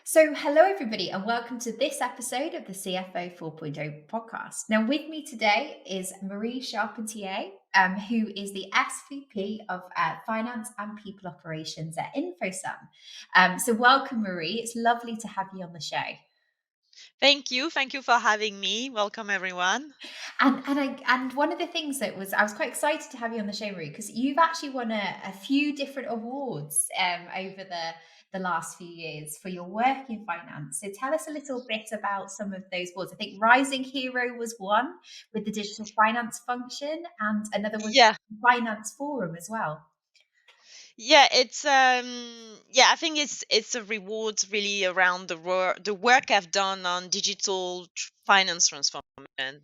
So, hello everybody, and welcome to this episode of the CFO 4.0 podcast. Now, with me today is Marie Charpentier, who is the SVP of Finance and People Operations at InfoSum. So, welcome, Marie. It's lovely to have you on the show. Thank you. Thank you for having me. Welcome, everyone. And one of the things that was I was quite excited to have you on the show, Marie, because you've actually won a few different awards over the last few years for your work in finance. So tell us a little bit about some of those awards. I think Rising Hero was one with the digital finance function, and another was Yeah, Finance Forum as well. I think it's a reward really around the work I've done on digital finance transformation.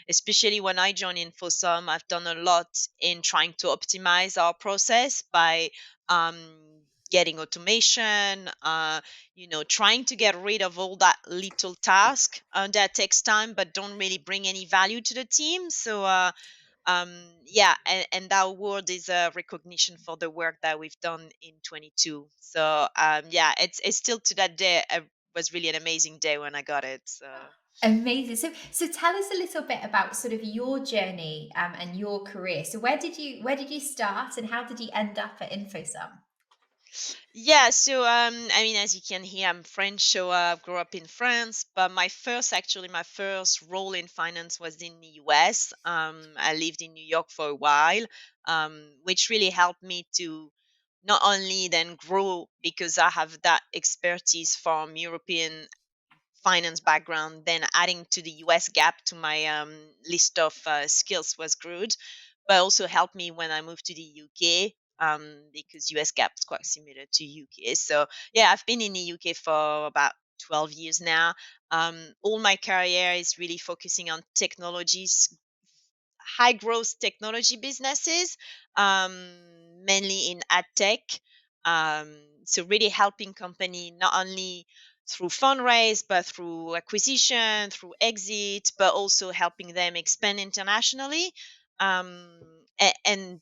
Especially when I joined InfoSum, I've done a lot in trying to optimize our process by getting automation, trying to get rid of all that little task that takes time but don't really bring any value to the team. And that award is a recognition for the work that we've done in 22. It's still to that day. It was really an amazing day when I got it. Amazing. So tell us a little bit about sort of your journey and your career. So where did you start, and how did you end up at InfoSum? I mean, as you can hear, I'm French, so I grew up in France. But my first role in finance was in the US. I lived in New York for a while, which really helped me to not only then grow because I have that expertise from European finance background, then adding to the US gap to my list of skills was good, but also helped me when I moved to the UK because US gap is quite similar to UK. So yeah, I've been in the UK for about 12 years now. All my career is really focusing on technologies, high growth technology businesses, mainly in ad tech. So really helping company not only through fundraise, but through acquisition, through exit, but also helping them expand internationally, and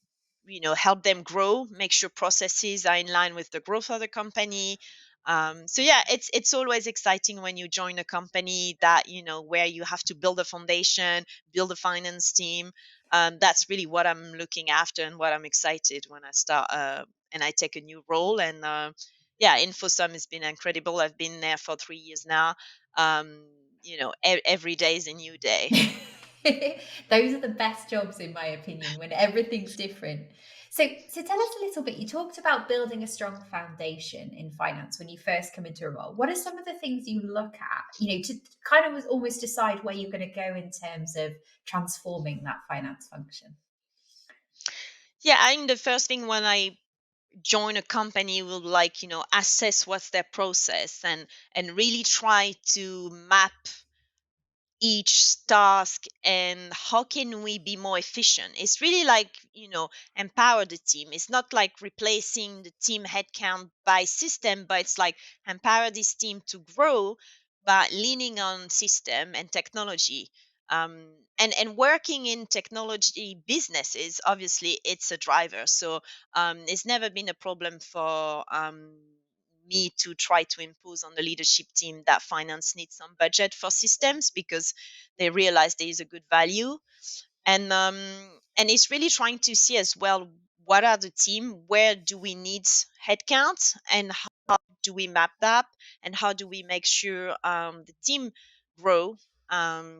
help them grow, make sure processes are in line with the growth of the company. It's always exciting when you join a company that where you have to build a foundation, build a finance team. That's really what I'm looking after and what I'm excited when I start and I take a new role. InfoSum has been incredible. I've been there for 3 years now. Every day is a new day. Those are the best jobs, in my opinion, when everything's different. So tell us a little bit. You talked about building a strong foundation in finance when you first come into a role. What are some of the things you look at, to kind of almost decide where you're going to go in terms of transforming that finance function? Yeah, I think the first thing when I join a company will assess what's their process and really try to map each task and how can we be more efficient. It's really empower the team. It's not like replacing the team headcount by system, but it's like empower this team to grow by leaning on system and technology. And working in technology businesses, obviously it's a driver. So it's never been a problem for me to try to impose on the leadership team that finance needs some budget for systems because they realize there is a good value. And it's really trying to see as well what are the team, where do we need headcount, and how do we map that, and how do we make sure the team grow,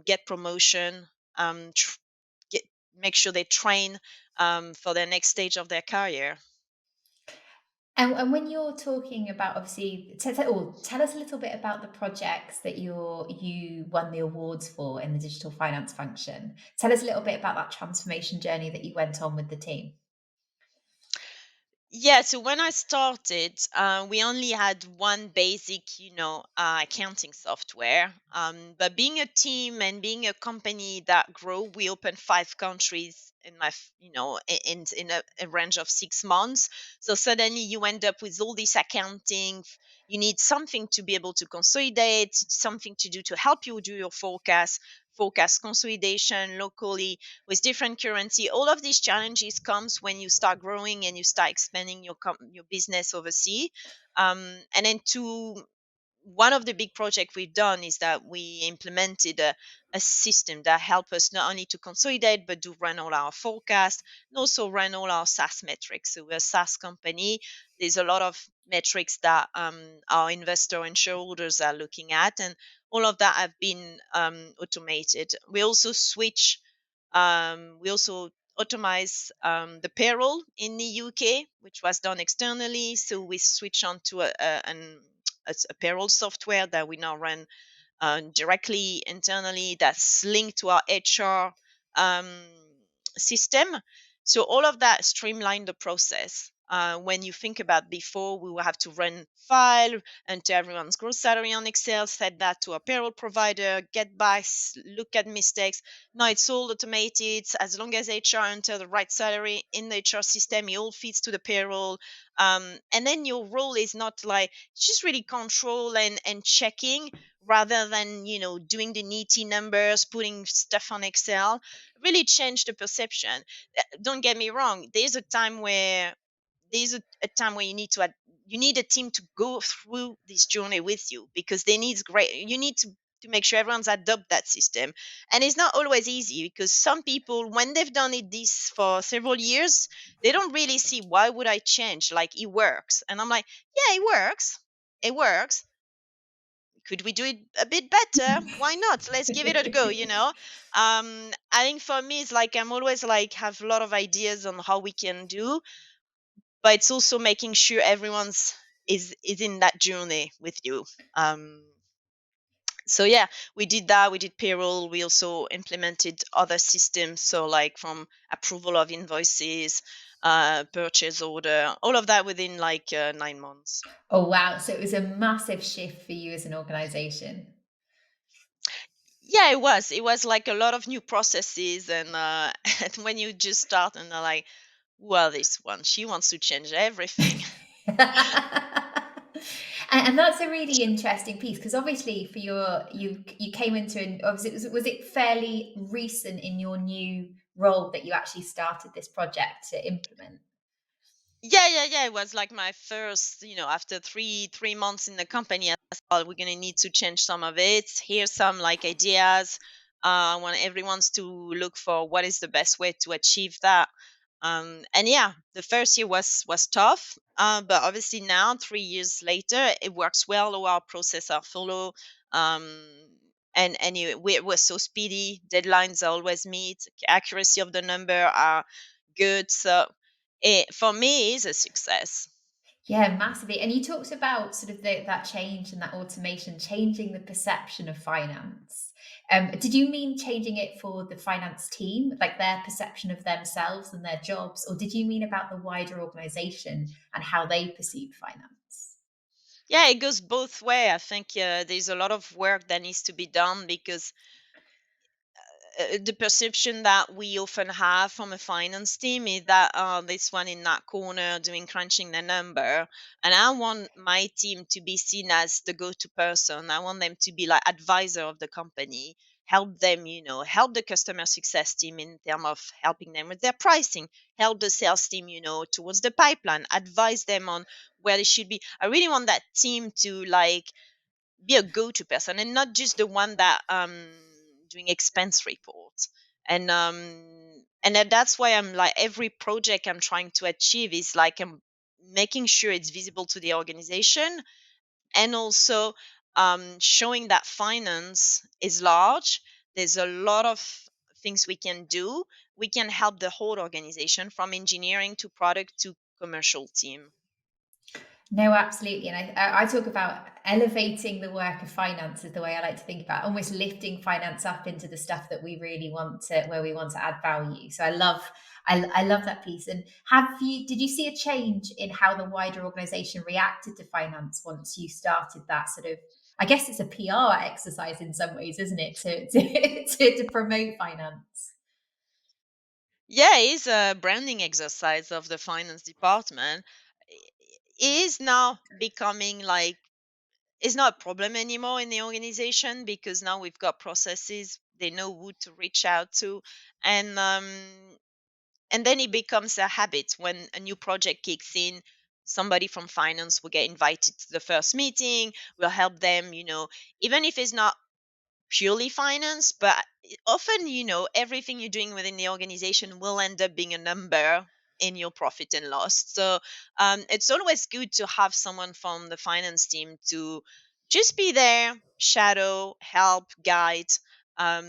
get promotion, get make sure they train for their next stage of their career. And when you're talking about, obviously, tell us a little bit about the projects that you won the awards for in the digital finance function. Tell us a little bit about that transformation journey that you went on with the team. Yeah, so when I started, we only had one basic, accounting software. But being a team and being a company that grow, we opened 5 countries in a range of 6 months. So suddenly you end up with all this accounting. You need something to be able to consolidate, something to do to help you do your forecast consolidation locally with different currency. All of these challenges comes when you start growing and you start expanding your business overseas. And then to one of the big projects we've done is that we implemented a system that help us not only to consolidate but to run all our forecasts and also run all our SaaS metrics. So we're a SaaS company. There's a lot of metrics that our investor and shareholders are looking at, and all of that have been automated. We also automate the payroll in the UK, which was done externally. So we switch on to a payroll software that we now run directly internally, that's linked to our HR um, system. So all of that streamlined the process. When you think about before, we will have to run file, enter everyone's gross salary on Excel, set that to a payroll provider, get back, look at mistakes. Now it's all automated. As long as HR enter the right salary in the HR system, it all feeds to the payroll. And then your role is not like it's just really control and checking rather than doing the nitty numbers, putting stuff on Excel. Really changed the perception. Don't get me wrong, there's a time where you need a team to go through this journey with you, because they need great you need to make sure everyone's adopt that system. And it's not always easy, because some people, when they've done this for several years, they don't really see why would I change, like it works. And I'm like, yeah, it works. Could we do it a bit better? Why not? Let's give it a go. I think for me, it's like I'm always like have a lot of ideas on how we can do, but it's also making sure everyone's is in that journey with you. So yeah, we did that. We did payroll. We also implemented other systems, so like from approval of invoices, purchase order, all of that within like 9 months. Oh, wow. So it was a massive shift for you as an organization. Yeah, it was like a lot of new processes, and and when you just start and they're like, well, this one, she wants to change everything. And that's a really interesting piece, because obviously for you came into an obviously was it fairly recent in your new role that you actually started this project to implement? Yeah. It was like my first, after three months in the company, I thought we're gonna need to change some of it. Here's some like ideas. I want everyone's to look for what is the best way to achieve that. And yeah, the first year was tough, but obviously now, 3 years later, it works well. All our process are follow. And anyway, we're so speedy. Deadlines are always meet. Accuracy of the number are good. So for me, is a success. Yeah, massively. And you talked about sort of that change and that automation changing the perception of finance. Did you mean changing it for the finance team, like their perception of themselves and their jobs, or did you mean about the wider organization and how they perceive finance? Yeah, it goes both way. I think there's a lot of work that needs to be done, because the perception that we often have from a finance team is that this one in that corner doing crunching the number. And I want my team to be seen as the go-to person. I want them to be like advisor of the company, help them, help the customer success team in terms of helping them with their pricing, help the sales team, towards the pipeline, advise them on where they should be. I really want that team to like be a go-to person, and not just the one that doing expense reports. And that's why I'm like, every project I'm trying to achieve is like I'm making sure it's visible to the organization, and also showing that finance is large. There's a lot of things we can do. We can help the whole organization, from engineering to product to commercial team. No, absolutely. And I talk about elevating the work of finance is the way I like to think about it, almost lifting finance up into the stuff that we really want to, where we want to add value. So I love that piece. And did you see a change in how the wider organization reacted to finance once you started that sort of, I guess it's a PR exercise in some ways, isn't it? To promote finance. Yeah, it's a branding exercise of the finance department. It is now becoming like, it's not a problem anymore in the organization, because now we've got processes. They know who to reach out to, and um, and then it becomes a habit when a new project kicks in. somebody from finance will get invited to the first meeting. We'll help them, even if it's not purely finance, but often, everything you're doing within the organization will end up being a number in your profit and loss. So it's always good to have someone from the finance team to just be there, shadow, help, guide. Um,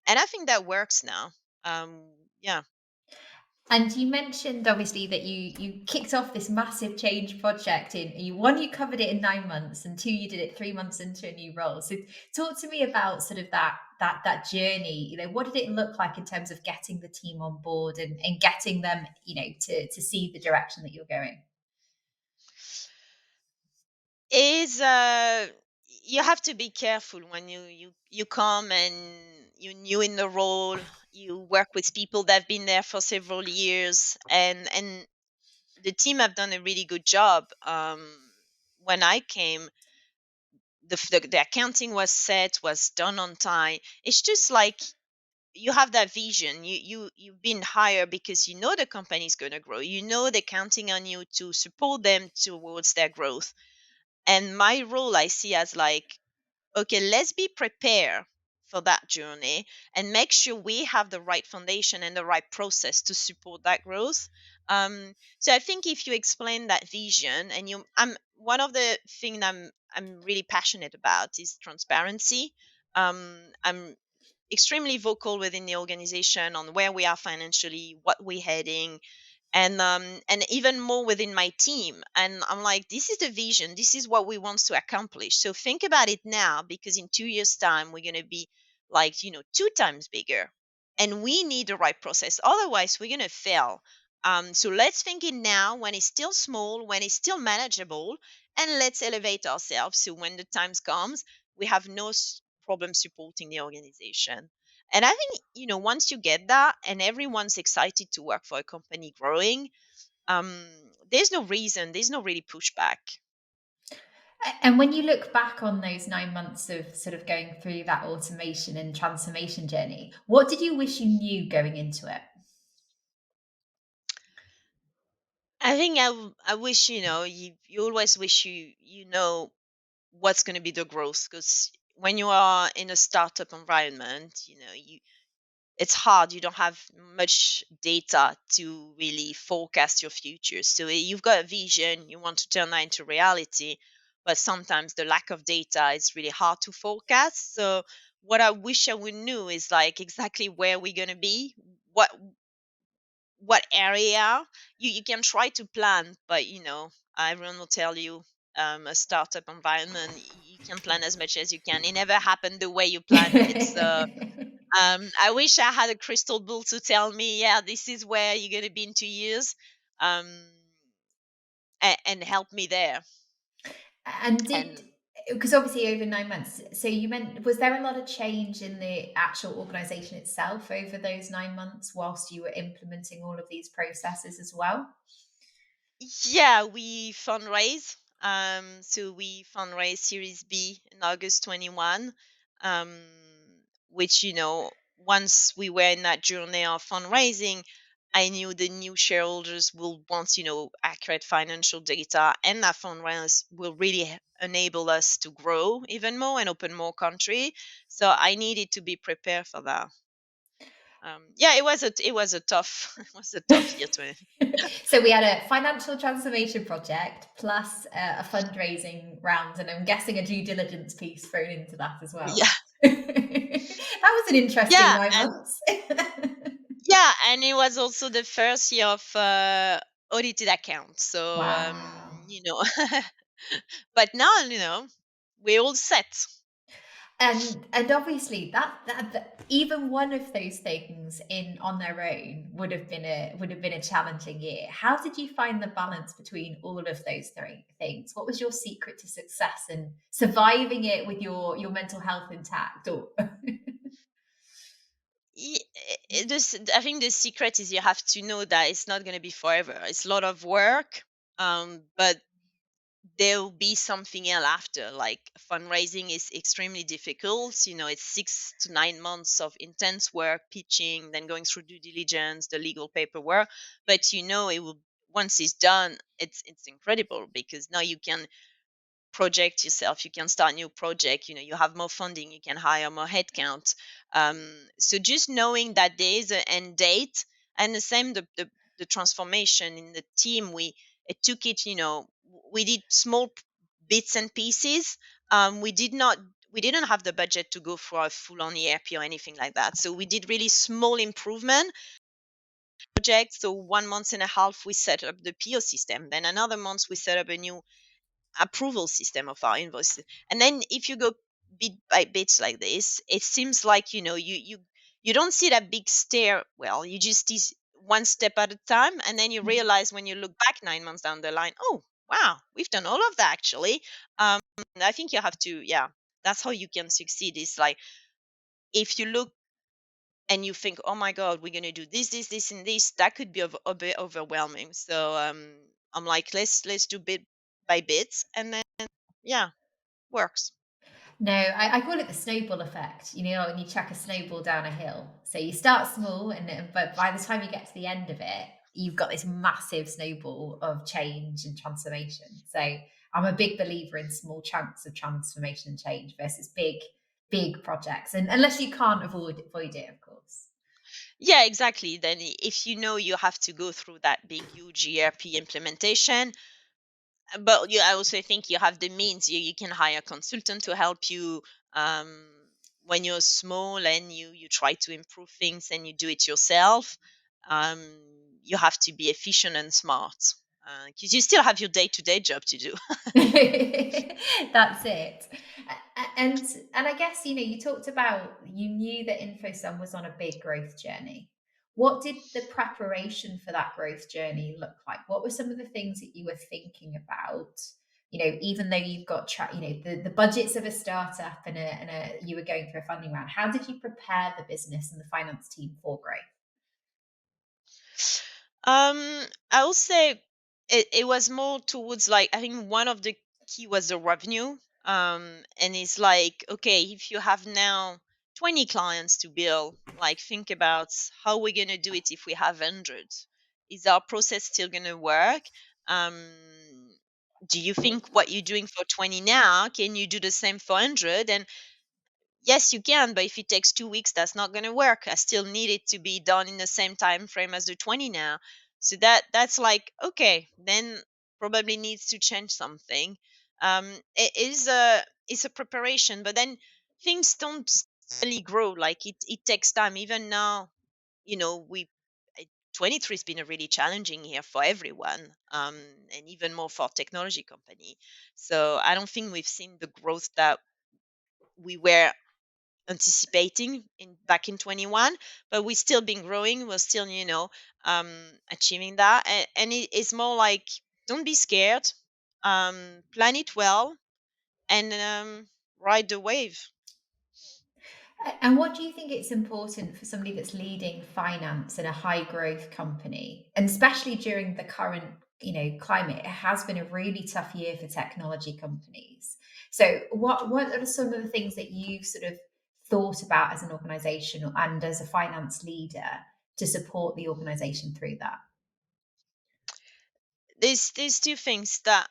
and I think that works now. Yeah. And you mentioned obviously that you kicked off this massive change project in you covered it in 9 months, and two, you did it 3 months into a new role. So talk to me about sort of that journey. What did it look like in terms of getting the team on board and getting them, to see the direction that you're going? Is You have to be careful when you come and you're new in the role. You work with people that have been there for several years, and the team have done a really good job. When I came, the accounting was set, was done on time. It's just like you have that vision. You've been hired because you know the company is going to grow. You know they're counting on you to support them towards their growth. And my role I see as like, okay, let's be prepared for that journey and make sure we have the right foundation and the right process to support that growth. So I think if you explain that vision, and I'm one of the thing I'm really passionate about is transparency. I'm extremely vocal within the organization on where we are financially, what we're heading, and even more within my team. And I'm like, this is the vision, this is what we want to accomplish, so think about it now, because in 2 years time we're going to be like, 2 times bigger, and we need the right process, otherwise we're going to fail. So let's think it now, when it's still small, when it's still manageable, and let's elevate ourselves so when the times comes we have no problem supporting the organization. And I think, once you get that and everyone's excited to work for a company growing, um, there's no really pushback. And when you look back on those 9 months of sort of going through that automation and transformation journey, what did you wish you knew going into it? I think I wish, you always wish you know what's going to be the growth, because when you are in a startup environment, it's hard. You don't have much data to really forecast your future. So you've got a vision, you want to turn that into reality, but sometimes the lack of data is really hard to forecast. So what I wish I would knew is like exactly where we're going to be, what what area. You can try to plan, but everyone will tell you, a startup environment, you can plan as much as you can. It never happened the way you plan. I wish I had a crystal ball to tell me, yeah, this is where you're going to be in 2 years, um, and help me there. And did And because obviously over 9 months, so you meant was there a lot of change in the actual organization itself over those 9 months whilst you were implementing all of these processes as well? yeah, we fundraise. So we fundraise Series B in August 21, um, which, once we were in that journey of fundraising, I knew the new shareholders will want, accurate financial data, and that fundraise will really enable us to grow even more and open more country. So I needed to be prepared for that. Yeah, it was a tough it was a tough year to. So we had a financial transformation project plus a fundraising round, and I'm guessing a due diligence piece thrown into that as well. Yeah. That was an interesting Yeah, nine and months. yeah, and it was also the first year of audited accounts. So, Wow. you know, but now, we're all set. And obviously that even one of those things in on their own would have been a challenging year. How did you find the balance between all of those three things? What was your secret to success and surviving it with your mental health intact? Or I think the secret is you have to know that it's not going to be forever. It's a lot of work, but there'll be something else after. Like fundraising is extremely difficult. It's 6 to 9 months of intense work, pitching, then going through due diligence, the legal paperwork. But it will once it's done, it's incredible, because now you can project yourself, you can start new project, you have more funding, you can hire more headcount. So just knowing that there is an end date, and the same, the transformation in the team, we it took it, we did small bits and pieces. We didn't have the budget to go for a full on ERP or anything like that, so we did really small improvement projects. So 1 month and a half we set up the PO system, then another month we set up a new approval system of our invoices. And then if you go bit by bit like this, it seems like, you don't see that big stairwell. You just see one step at a time, and then you realize when you look back 9 months down the line, oh wow, we've done all of that actually. I think you have to, yeah, that's how you can succeed. Is like, if you look and you think, oh my god, we're going to do this and this, that could be a bit overwhelming. So I'm like, let's do bit by bits, and then, yeah, works. No, I call it the snowball effect. You know, when you chuck a snowball down a hill. So you start small, but by the time you get to the end of it, you've got this massive snowball of change and transformation. So I'm a big believer in small chunks of transformation and change versus big projects, and unless you can't avoid it, of course. Yeah, exactly. Then if you have to go through that big huge ERP implementation, but I also think you have the means. You can hire a consultant to help you, um, when you're small and you try to improve things and you do it yourself. um, you have to be efficient and smart, because you still have your day-to-day job to do. That's it. And I guess, you talked about, you knew that InfoSum was on a big growth journey. What did the preparation for that growth journey look like? What were some of the things that you were thinking about? Even though you've got the budgets of a startup, and you were going through a funding round, how did you prepare the business and the finance team for growth? I would say it was more towards, like, I think one of the key was the revenue. And it's like, okay, if you have now 20 clients to bill, like, think about how we're gonna do it if we have hundreds. Is our process still gonna work? Do you think what you're doing for 20 now, can you do the same for 100? And yes, you can, but if it takes 2 weeks, that's not going to work. I still need it to be done in the same time frame as the 20 now. So that's like, okay, then probably needs to change something. It is a it's a preparation, but then things don't really grow. Like, it takes time. Even now, we 23 has been a really challenging year for everyone, and even more for technology company. So I don't think we've seen the growth that we were anticipating in back in 21, but we still been growing. We're still, achieving that. And it's more like, don't be scared, plan it well, and ride the wave. And what do you think it's important for somebody that's leading finance in a high growth company, and especially during the current, climate? It has been a really tough year for technology companies. So what are some of the things that you've sort of thought about as an organization and as a finance leader to support the organization through that? There's two things that,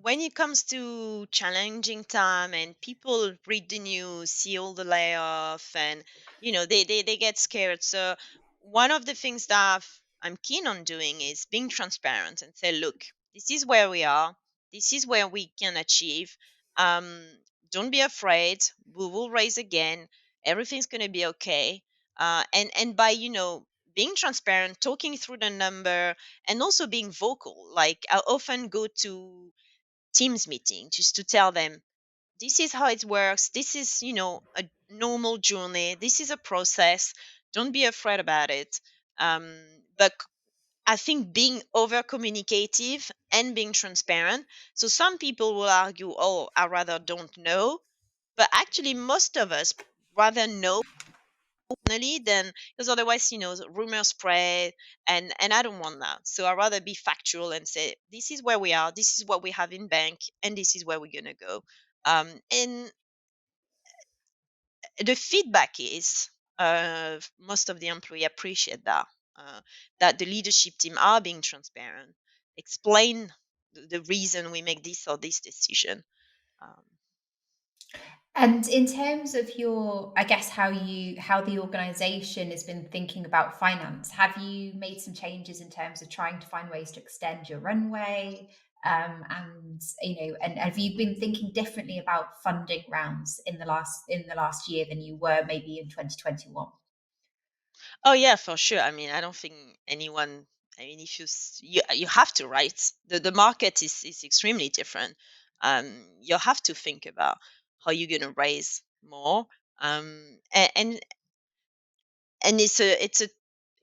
when it comes to challenging time and people read the news, see all the layoff, and they get scared. So one of the things that I'm keen on doing is being transparent and say, look, this is where we are, this is where we can achieve. um don't be afraid, we will raise again, everything's going to be okay. And by, being transparent, talking through the number, and also being vocal. Like, I often go to Teams meeting just to tell them, this is how it works. This is, a normal journey. This is a process. Don't be afraid about it. But I think being over communicative and being transparent. So some people will argue, oh, I rather don't know. But actually, most of us rather know personally, then, because otherwise, rumors spread, and I don't want that. So I rather be factual and say, this is where we are, this is what we have in bank, and this is where we're gonna go. And the feedback is, most of the employee appreciate that, that the leadership team are being transparent. explain the reason we make this or this decision. Um, And in terms of your, I guess how the organization has been thinking about finance, have you made some changes in terms of trying to find ways to extend your runway? And and have you been thinking differently about funding rounds in the last year than you were maybe in 2021? oh yeah, for sure. I mean, I don't think anyone. I mean, if you have to, right? The market is extremely different. You have to think about how you're going to raise more. And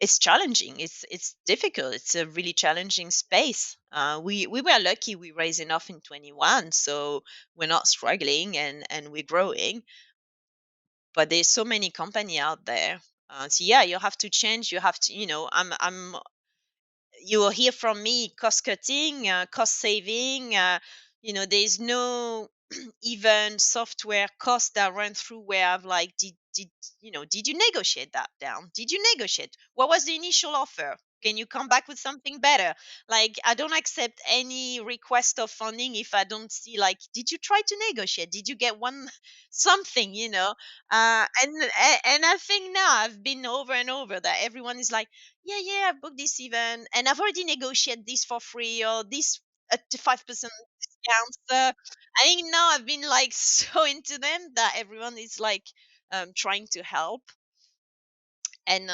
it's challenging. It's difficult. It's a really challenging space. We were lucky we raised enough in 21, so we're not struggling and we're growing. But there's so many company out there. So yeah, you have to change. You have to, I'm you will hear from me cost cutting, cost saving. There's no even software cost that run through where I've like, did you negotiate that down? Did you negotiate? What was the initial offer? Can you come back with something better? Like, I don't accept any request of funding if I don't see, like, did you try to negotiate? Did you get one something? And I think now I've been over and over that everyone is like, yeah, yeah, I booked this event and I've already negotiated this for free or this at 5% discount. So I think now I've been like so into them that everyone is like trying to help. And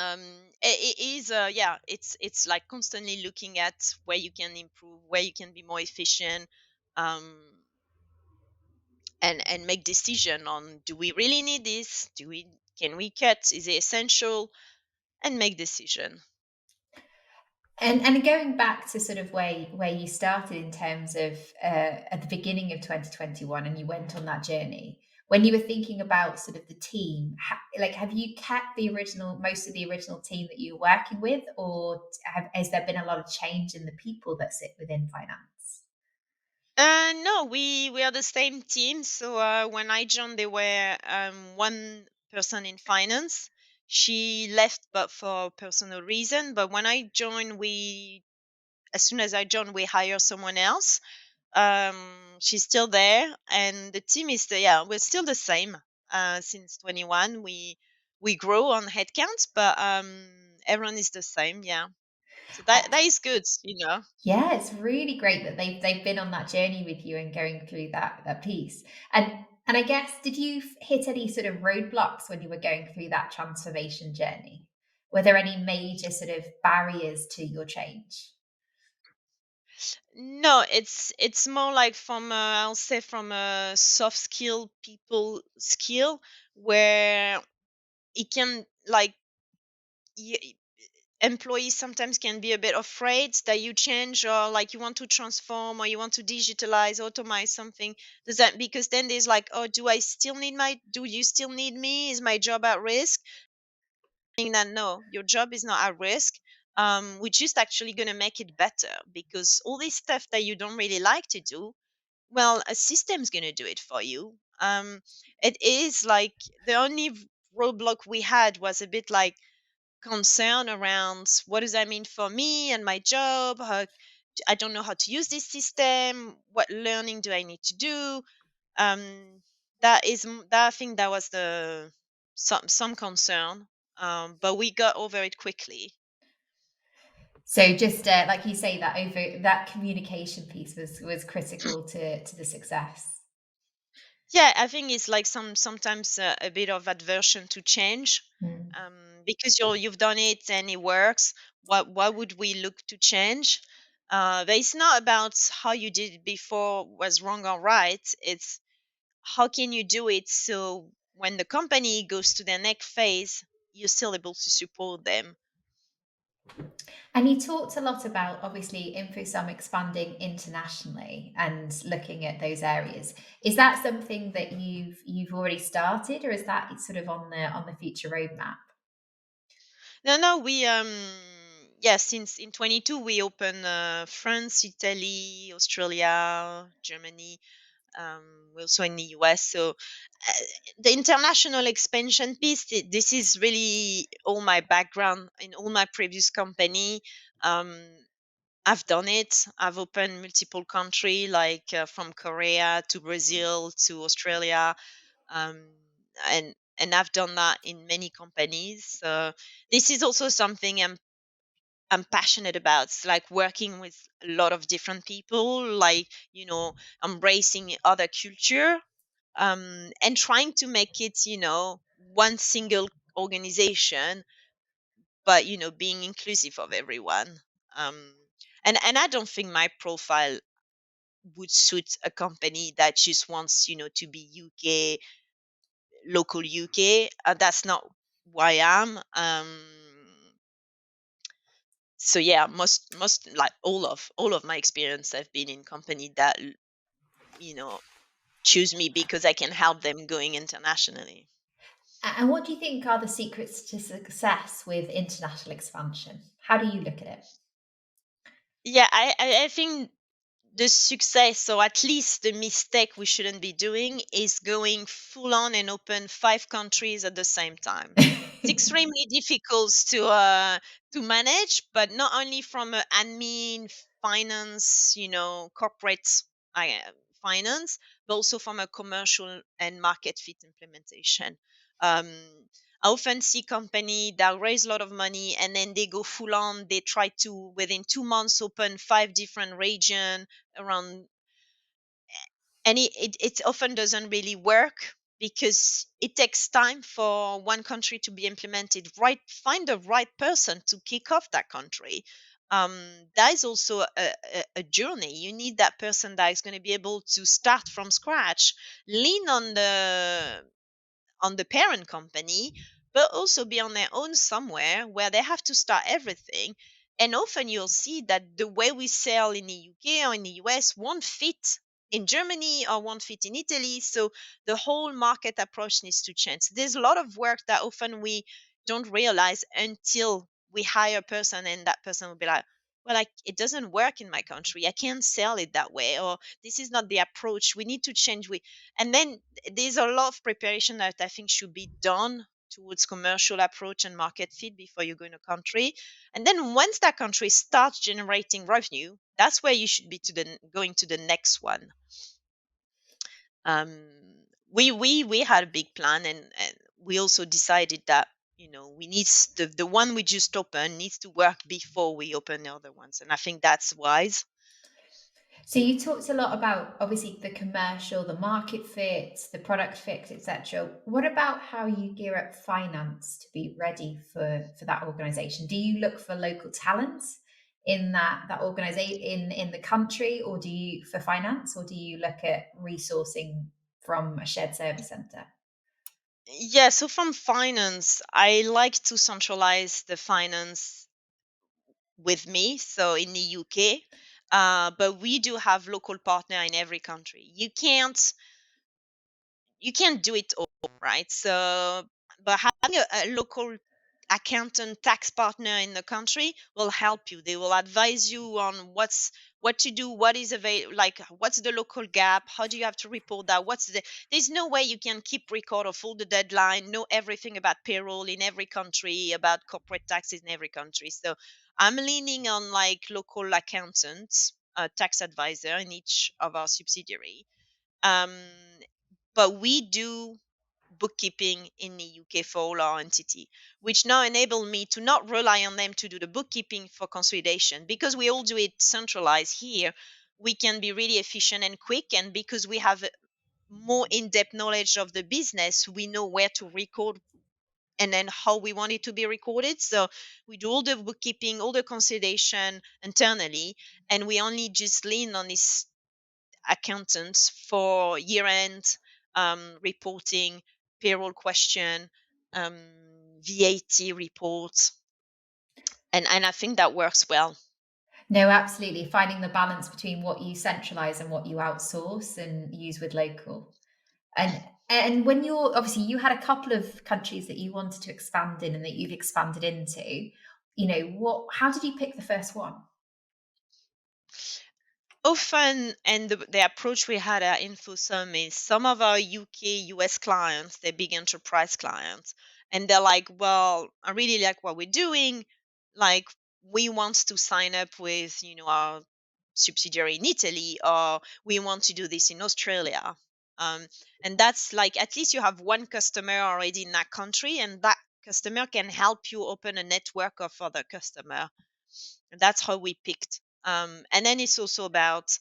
it is yeah, it's like constantly looking at where you can improve, where you can be more efficient, um and make decision on, do we really need this, do we can we cut, is it essential, and make decision. And going back to sort of where you started in terms of at the beginning of 2021, and you went on that journey. When you were thinking about sort of the team, have you kept the original most of the original team that you were working with, or has there been a lot of change in the people that sit within finance? No, we are the same team. So when I joined, there were one person in finance. She left, but for personal reason. But when I joined, as soon as I joined, we hire someone else. She's still there, and the team is still, yeah, we're still the same. Since 21, we grow on headcounts, but everyone is the same. Yeah, so that is good. Yeah, it's really great that they've been on that journey with you and going through that piece. And I guess, did you hit any sort of roadblocks when you were going through that transformation journey? Were there any major sort of barriers to your change? No, it's more like from I'll say from a soft skill people skill, where it can like y- employees sometimes can be a bit afraid that you change, or like you want to transform or you want to digitalize, automate something. Does that, because then there's like, oh, do you still need me? Is my job at risk? Saying that no, your job is not at risk. We're just actually going to make it better, because all this stuff that you don't really like to do, well, a system's going to do it for you. It is like the only roadblock we had was a bit like concern around, what does that mean for me and my job? I don't know how to use this system. What learning do I need to do? Um, that, I think that was the some concern, but we got over it quickly. So just like you say, that communication piece was critical to the success. Yeah, I think it's like sometimes a bit of aversion to change, Mm. because you've done it and it works. Why would we look to change? But it's not about how you did it before was wrong or right. It's how can you do it so when the company goes to their next phase, you're still able to support them. And you talked a lot about obviously InfoSum expanding internationally and looking at those areas. Is that something that you've already started, or is that sort of on the future roadmap? No, no, we yeah, since in 22 we opened France, Italy, Australia, Germany. We're also in the US. So the international expansion piece, this is really all my background in all my previous company. Um, I've done it. I've opened multiple country, like from Korea to Brazil to Australia, um, and I've done that in many companies. So this is also something I'm passionate about. It's like working with a lot of different people, like embracing other culture, and trying to make it one single organization, but being inclusive of everyone. Um, and I don't think my profile would suit a company that just wants to be UK, local UK. That's not who I am. So yeah, most like all of my experience have been in company that you know choose me because I can help them going internationally. And what do you think are the secrets to success with international expansion? How do you look at it? Yeah, I think the success, or at least the mistake we shouldn't be doing, is going full on and open 5 countries at the same time. It's extremely difficult to manage, but not only from a admin, finance, corporate uh, finance, but also from a commercial and market fit implementation. um, I often see company that raise a lot of money and then they go full on. They try to within 2 months open 5 different region around, and it often doesn't really work because it takes time for one country to be implemented. Right, find the right person to kick off that country. um, that is also a journey. You need that person that is going to be able to start from scratch, lean on the parent company, but also be on their own somewhere where they have to start everything. And often you'll see that the way we sell in the UK or in the US won't fit in Germany or won't fit in Italy. So the whole market approach needs to change. There's a lot of work that often we don't realize until we hire a person and that person will be like, well, like it doesn't work in my country. I can't sell it that way, or this is not the approach. We need to change. And then there's a lot of preparation that I think should be done towards commercial approach and market fit before you go in a country. And then once that country starts generating revenue, that's where you should be going to the next one. We had a big plan, and we also decided that we need the one we just opened needs to work before we open the other ones, and I think that's wise. So you talked a lot about obviously the commercial, the market fit, the product fit, etc. What about how you gear up finance to be ready for that organization? Do you look for local talents in that organization in the country, or do you for finance, or do you look at resourcing from a shared service center? Yeah, so from finance, I like to centralize the finance with me, so in the UK. But we do have local partner in every country. You can't do it all, right? So, but having a local accountant tax partner in the country will help you. They will advise you on what to do, what is available, like what's the local gap, how do you have to report that, there's no way you can keep record of all the deadline, know everything about payroll in every country, about corporate taxes in every country. So I'm leaning on like local accountants, tax advisor in each of our subsidiary. um, but we do bookkeeping in the UK for all our entity, which now enable me to not rely on them to do the bookkeeping for consolidation, because we all do it centralized here. We can be really efficient and quick, and because we have more in-depth knowledge of the business, we know where to record and then how we want it to be recorded. So we do all the bookkeeping, all the consolidation internally, and we only just lean on this accountants for year end reporting, payroll question, VAT reports, and I think that works well. No, absolutely. Finding the balance between what you centralize and what you outsource and use with local. And when you're obviously you had a couple of countries that you wanted to expand in and that you've expanded into, what how did you pick the first one? Often, and the approach we had at InfoSum is some of our UK, US clients, they're big enterprise clients, and they're like, well, I really like what we're doing. Like, we want to sign up with, our subsidiary in Italy, or we want to do this in Australia. Um, and that's like, at least you have one customer already in that country, and that customer can help you open a network of other customer. And that's how we picked. And then it's also about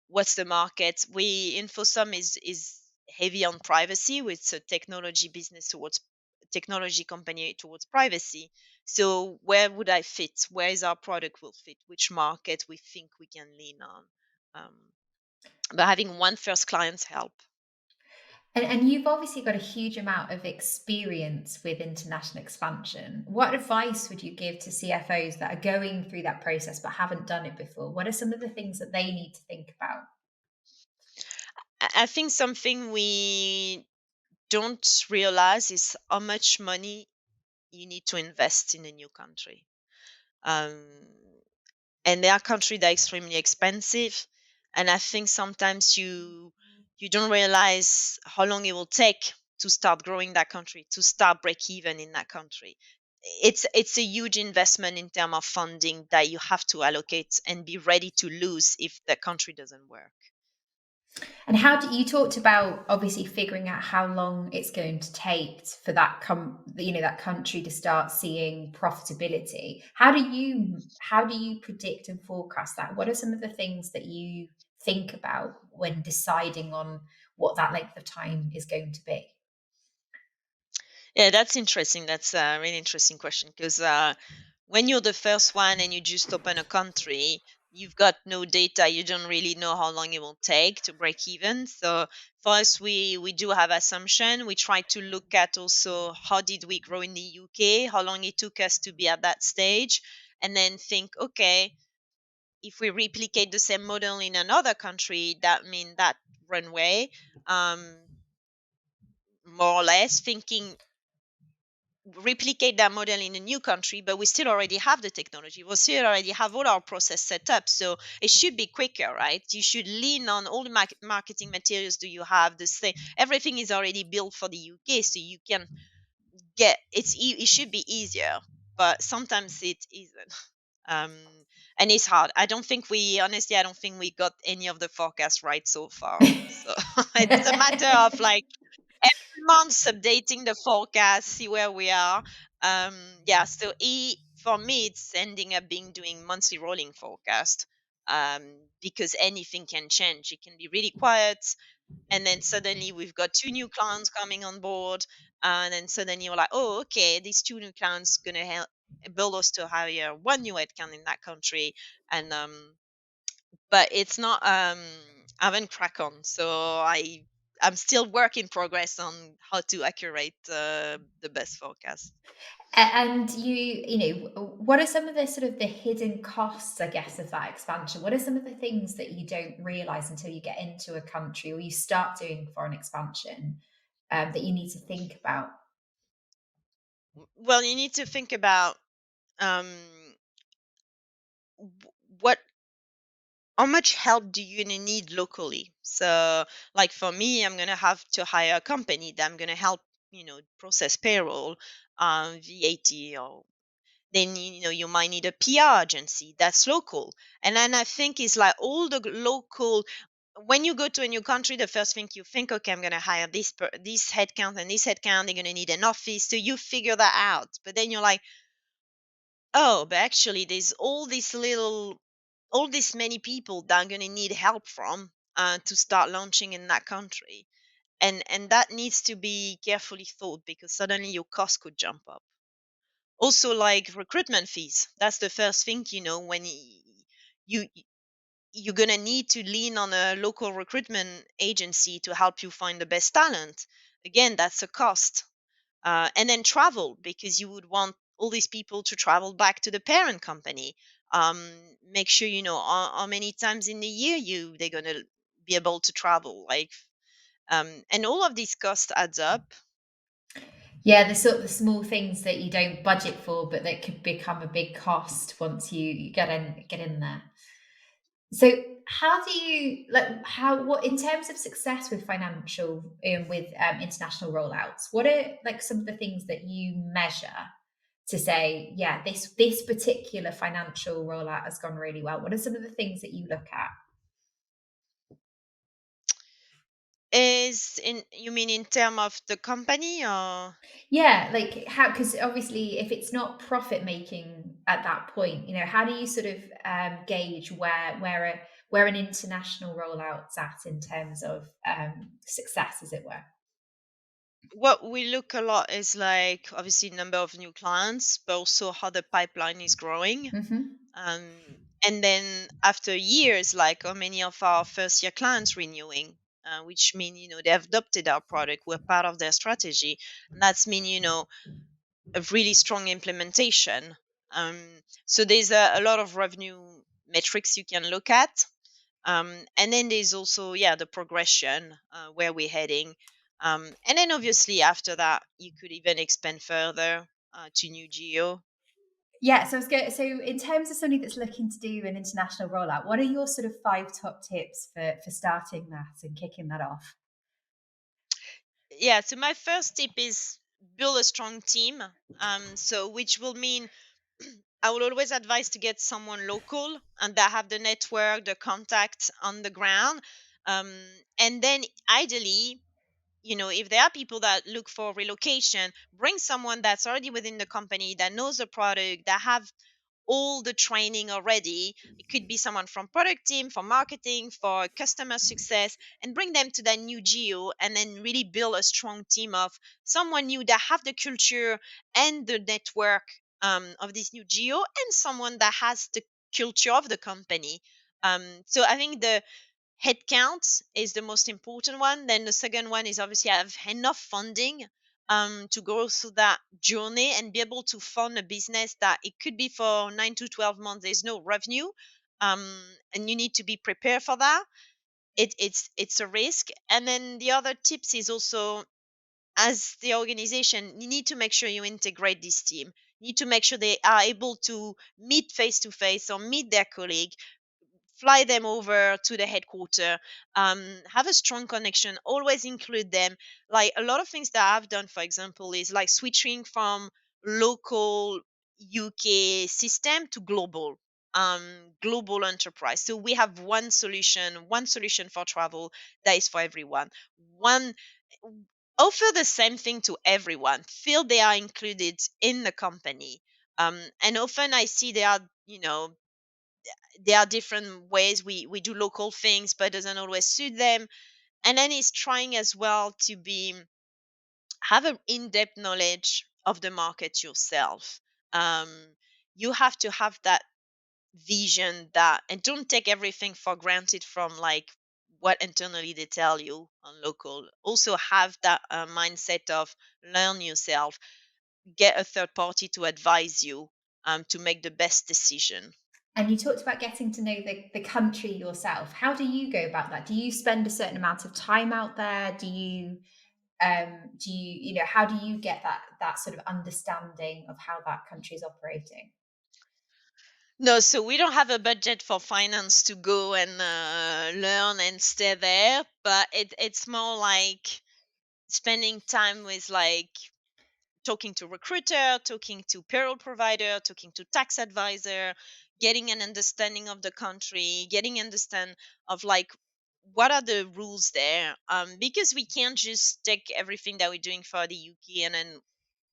what's the market. InfoSum is heavy on privacy, with a technology business towards technology company towards privacy. So where would I fit? Where is our product will fit? Which market we think we can lean on? Um, but having one first clients help. And you've obviously got a huge amount of experience with international expansion. What advice would you give to CFOs that are going through that process but haven't done it before? What are some of the things that they need to think about? I think something we don't realize is how much money you need to invest in a new country. Um, and there are countries that are extremely expensive, and I think sometimes you don't realize how long it will take to start growing that country, to start break even in that country. It's a huge investment in terms of funding that you have to allocate and be ready to lose if the country doesn't work. And how do you talked about obviously figuring out how long it's going to take for that country to start seeing profitability? How do you predict and forecast that? What are some of the things that you think about when deciding on what that length of time is going to be? Yeah, that's interesting. That's a really interesting question, because when you're the first one and you just open a country, you've got no data. You don't really know how long it will take to break even. So for us, we do have assumption. We try to look at also how did we grow in the UK, how long it took us to be at that stage, and then think, okay, if we replicate the same model in another country, that mean that runway, um, more or less thinking replicate that model in a new country, but we still already have the technology. We still already have all our process set up. So it should be quicker, right? You should lean on all the marketing materials do you have. The same, everything is already built for the UK, so you can it should be easier, but sometimes it isn't. Um, and it's hard. I don't think we got any of the forecasts right so far. So it's a matter of like every month updating the forecast, see where we are. Um, yeah, so for me, it's ending up being doing monthly rolling forecast, because anything can change. It can be really quiet, and then suddenly we've got two new clients coming on board, and then suddenly you're like, oh, okay, these two new clients gonna help build us to hire one new headcount in that country, and but it's not I haven't cracked on, so I'm still work in progress on how to accurate the best forecast. And what are some of the sort of the hidden costs, I guess, of that expansion? What are some of the things that you don't realize until you get into a country or you start doing foreign expansion, that you need to think about? Well, you need to think about um what how much help do you need locally. So like for me, I'm going to have to hire a company that I'm going to help, process payroll, VAT, or then you might need a PR agency that's local. And then I think it's like all the local. When you go to a new country, the first thing you think, okay, I'm going to hire this headcount and this headcount. They're going to need an office, so you figure that out. But then you're like, oh, but actually, there's all these many people that are going to need help from, to start launching in that country, and that needs to be carefully thought, because suddenly your cost could jump up. Also, like recruitment fees, that's the first thing, when you you're going to need to lean on a local recruitment agency to help you find the best talent. Again, that's a cost. And then travel, because you would want all these people to travel back to the parent company. Make sure you know how many times in the year they're going to be able to travel, like, and all of these costs adds up. Yeah, the sort of the small things that you don't budget for, but that could become a big cost once you get in there. So how do you like how what in terms of success with with international rollouts, what are like some of the things that you measure to say, yeah, this particular financial rollout has gone really well? What are some of the things that you look at? Is in you mean in term of the company or? Yeah, like how, because obviously if it's not profit making at that point, how do you sort of gauge where an international rollout's at in terms of success, as it were? What we look a lot is like obviously number of new clients, but also how the pipeline is growing. Hmm. And then after years, like how many of our first year clients renewing, which mean they have adopted our product, we're part of their strategy, and that's mean a really strong implementation. So there's a lot of revenue metrics you can look at. And then there's also, yeah, the progression, where we're heading. And then obviously after that, you could even expand further to new geo. Yeah, so I was going. So, in terms of somebody that's looking to do an international rollout, what are your sort of five top tips for starting that and kicking that off? Yeah, so my first tip is build a strong team. So which will mean I will always advise to get someone local and that have the network, the contacts on the ground. Um, and then ideally, if there are people that look for relocation, bring someone that's already within the company that knows the product, that have all the training already. It could be someone from product team, for marketing, for customer success, and bring them to that new geo and then really build a strong team of someone new that have the culture and the network of this new geo, and someone that has the culture of the company. So I think the headcount is the most important one. Then the second one is obviously have enough funding to go through that journey and be able to fund a business that it could be for 9 to 12 months. There's no revenue, and you need to be prepared for that. It's a risk. And then the other tips is also as the organization, you need to make sure you integrate this team. You need to make sure they are able to meet face to face or meet their colleague, fly them over to the headquarter, have a strong connection, always include them. Like a lot of things that I've done, for example, is like switching from local UK system to global enterprise. So we have one solution for travel that is for everyone. One offer the same thing to everyone. Feel they are included in the company. And often I see there are different ways we do local things, but it doesn't always suit them. And then it's trying as well to be have an in-depth knowledge of the market yourself. um, you have to have that vision, that and don't take everything for granted from like what internally they tell you on local. Also have that mindset of learn yourself, get a third party to advise you to make the best decision. And you talked about getting to know the country yourself. How do you go about that? Do you spend a certain amount of time out there? How do you get that sort of understanding of how that country is operating? No, so we don't have a budget for finance to go and learn and stay there, but it's more like spending time with like talking to recruiter, talking to payroll provider, talking to tax advisor, getting an understanding of the country, getting understand of like what are the rules there, because we can't just take everything that we're doing for the UK and then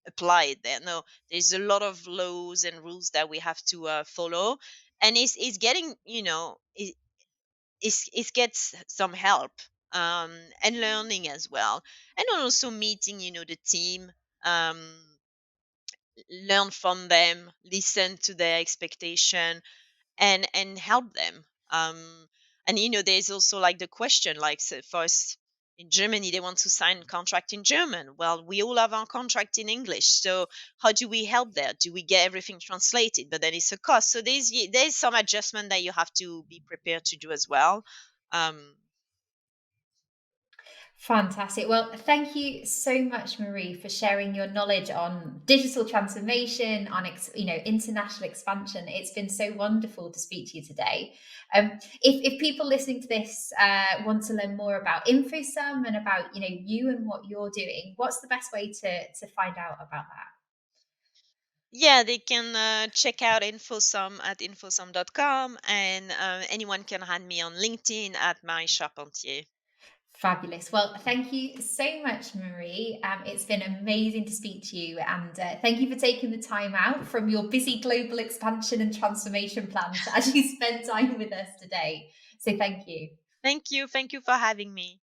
apply it there. No, there's a lot of laws and rules that we have to follow, and it's getting it gets some help, and learning as well, and also meeting the team, um, learn from them, listen to their expectation, and help them. And there's also like the question, like so for us in Germany, they want to sign contract in German. Well, we all have our contract in English, so how do we help there? Do we get everything translated? But then it's a cost. So there's some adjustment that you have to be prepared to do as well. Um, Fantastic. Well, thank you so much, Marie, for sharing your knowledge on digital transformation, on international expansion. It's been so wonderful to speak to you today. If people listening to this want to learn more about InfoSum and about you and what you're doing, what's the best way to find out about that? Yeah, they can check out InfoSum at infosum.com, and anyone can find me on LinkedIn at Marie Charpentier. Fabulous. Well, thank you so much, Marie. It's been amazing to speak to you, and thank you for taking the time out from your busy global expansion and transformation plan to actually spend time with us today. So, thank you. Thank you. Thank you for having me.